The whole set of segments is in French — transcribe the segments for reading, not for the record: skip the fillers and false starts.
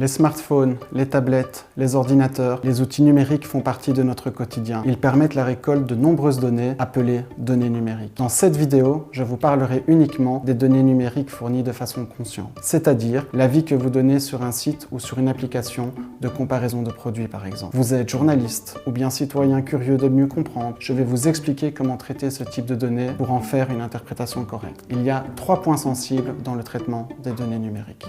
Les smartphones, les tablettes, les ordinateurs, les outils numériques font partie de notre quotidien. Ils permettent la récolte de nombreuses données, appelées données numériques. Dans cette vidéo, je vous parlerai uniquement des données numériques fournies de façon consciente, c'est-à-dire l'avis que vous donnez sur un site ou sur une application de comparaison de produits par exemple. Vous êtes journaliste ou bien citoyen curieux de mieux comprendre, je vais vous expliquer comment traiter ce type de données pour en faire une interprétation correcte. Il y a 3 points sensibles dans le traitement des données numériques.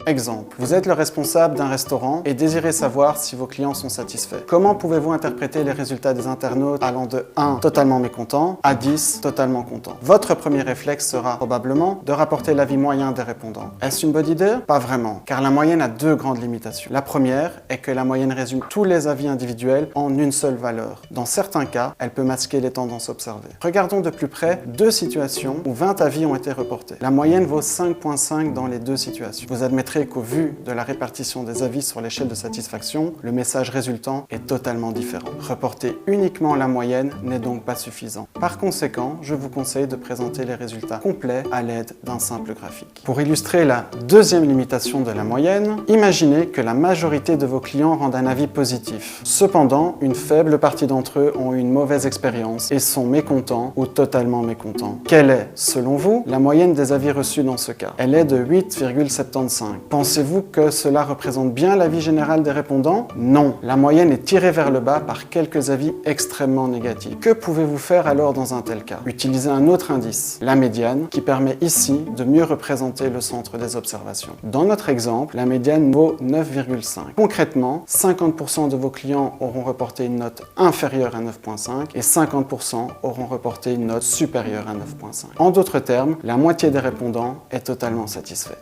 Exemple, vous êtes le responsable d'un restaurant et désirez savoir si vos clients sont satisfaits. Comment pouvez-vous interpréter les résultats des internautes allant de 1 totalement mécontent à 10 totalement content? Votre premier réflexe sera probablement de rapporter l'avis moyen des répondants. Est-ce une bonne idée? Pas vraiment, car la moyenne a 2 grandes limitations. La première est que la moyenne résume tous les avis individuels en une seule valeur. Dans certains cas, elle peut masquer les tendances observées. Regardons de plus près 2 situations où 20 avis ont été reportés. La moyenne vaut 5,5 dans les 2 situations. Vous admettrez qu'au vu de la répartition des avis sur l'échelle de satisfaction, le message résultant est totalement différent. Reporter uniquement la moyenne n'est donc pas suffisant. Par conséquent, je vous conseille de présenter les résultats complets à l'aide d'un simple graphique. Pour illustrer la deuxième limitation de la moyenne, imaginez que la majorité de vos clients rendent un avis positif. Cependant, une faible partie d'entre eux ont eu une mauvaise expérience et sont mécontents ou totalement mécontents. Quelle est, selon vous, la moyenne des avis reçus dans ce cas? Elle est de 8,75. Pensez-vous que cela représente bien l'avis général des répondants? Non. La moyenne est tirée vers le bas par quelques avis extrêmement négatifs. Que pouvez-vous faire alors dans un tel cas? Utiliser un autre indice, la médiane, qui permet ici de mieux représenter le centre des observations. Dans notre exemple, la médiane vaut 9,5. Concrètement, 50% de vos clients auront reporté une note inférieure à 9,5 et 50% auront reporté une note supérieure à 9,5. En d'autres termes, la moitié des répondants est totalement satisfait.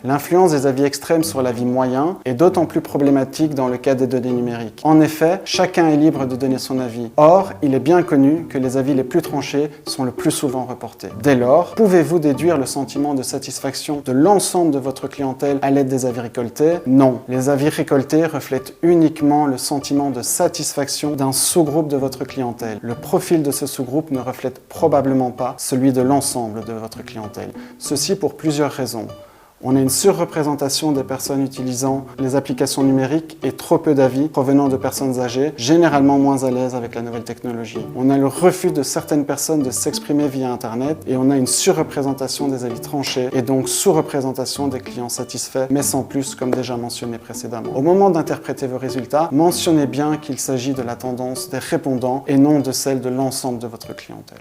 L'influence des avis extrêmes sur l'avis moyen est d'autant plus problématique dans le cas des données numériques. En effet, chacun est libre de donner son avis. Or, il est bien connu que les avis les plus tranchés sont le plus souvent reportés. Dès lors, pouvez-vous déduire le sentiment de satisfaction de l'ensemble de votre clientèle à l'aide des avis récoltés? Non. Les avis récoltés reflètent uniquement le sentiment de satisfaction d'un sous-groupe de votre clientèle. Le profil de ce sous-groupe ne reflète probablement pas celui de l'ensemble de votre clientèle. Ceci pour plusieurs raisons. On a une surreprésentation des personnes utilisant les applications numériques et trop peu d'avis provenant de personnes âgées, généralement moins à l'aise avec la nouvelle technologie. On a le refus de certaines personnes de s'exprimer via Internet et on a une surreprésentation des avis tranchés et donc sous-représentation des clients satisfaits, mais sans plus comme déjà mentionné précédemment. Au moment d'interpréter vos résultats, mentionnez bien qu'il s'agit de la tendance des répondants et non de celle de l'ensemble de votre clientèle.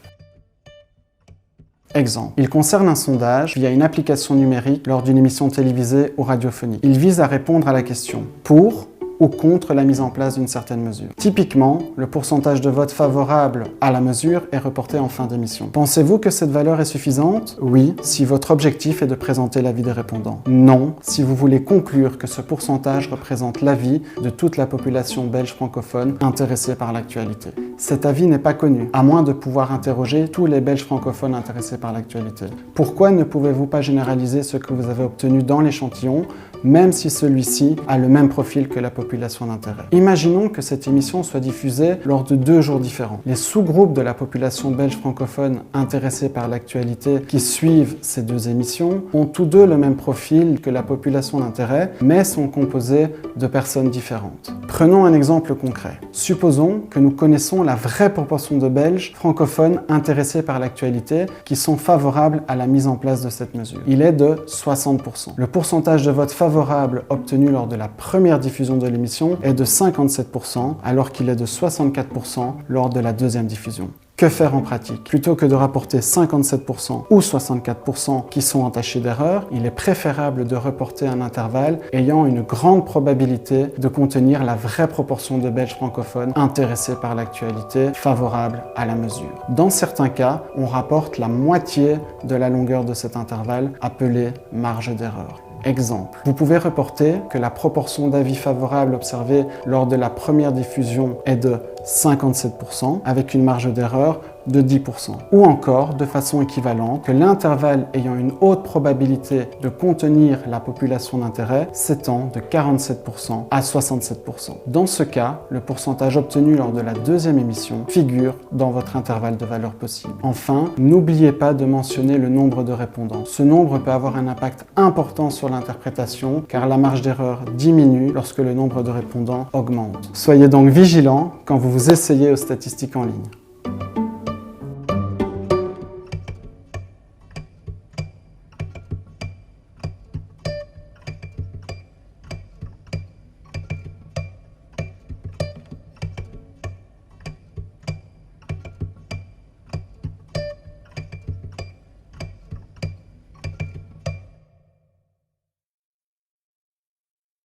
Exemple, il concerne un sondage via une application numérique lors d'une émission télévisée ou radiophonique. Il vise à répondre à la question « Pour » ou contre la mise en place d'une certaine mesure. Typiquement, le pourcentage de votes favorables à la mesure est reporté en fin d'émission. Pensez-vous que cette valeur est suffisante? Oui, si votre objectif est de présenter l'avis des répondants. Non, si vous voulez conclure que ce pourcentage représente l'avis de toute la population belge francophone intéressée par l'actualité. Cet avis n'est pas connu, à moins de pouvoir interroger tous les Belges francophones intéressés par l'actualité. Pourquoi ne pouvez-vous pas généraliser ce que vous avez obtenu dans l'échantillon, même si celui-ci a le même profil que la population d'intérêt? Imaginons que cette émission soit diffusée lors de 2 jours différents. Les sous-groupes de la population belge francophone intéressés par l'actualité qui suivent ces 2 émissions ont tous deux le même profil que la population d'intérêt, mais sont composés de personnes différentes. Prenons un exemple concret. Supposons que nous connaissons la vraie proportion de Belges francophones intéressés par l'actualité qui sont favorables à la mise en place de cette mesure. Il est de 60%. Le pourcentage de votes favorables obtenu lors de la première diffusion de l'émission est de 57%, alors qu'il est de 64% lors de la deuxième diffusion. Que faire en pratique? Plutôt que de rapporter 57% ou 64% qui sont entachés d'erreurs, il est préférable de reporter un intervalle ayant une grande probabilité de contenir la vraie proportion de Belges francophones intéressés par l'actualité favorable à la mesure. Dans certains cas, on rapporte la moitié de la longueur de cet intervalle, appelée marge d'erreur. Exemple, vous pouvez reporter que la proportion d'avis favorables observée lors de la première diffusion est de 57%, avec une marge d'erreur de 10%. Ou encore, de façon équivalente, que l'intervalle ayant une haute probabilité de contenir la population d'intérêt s'étend de 47% à 67%. Dans ce cas, le pourcentage obtenu lors de la deuxième émission figure dans votre intervalle de valeur possible. Enfin, n'oubliez pas de mentionner le nombre de répondants. Ce nombre peut avoir un impact important sur l'interprétation car la marge d'erreur diminue lorsque le nombre de répondants augmente. Soyez donc vigilants quand vous vous essayez aux statistiques en ligne.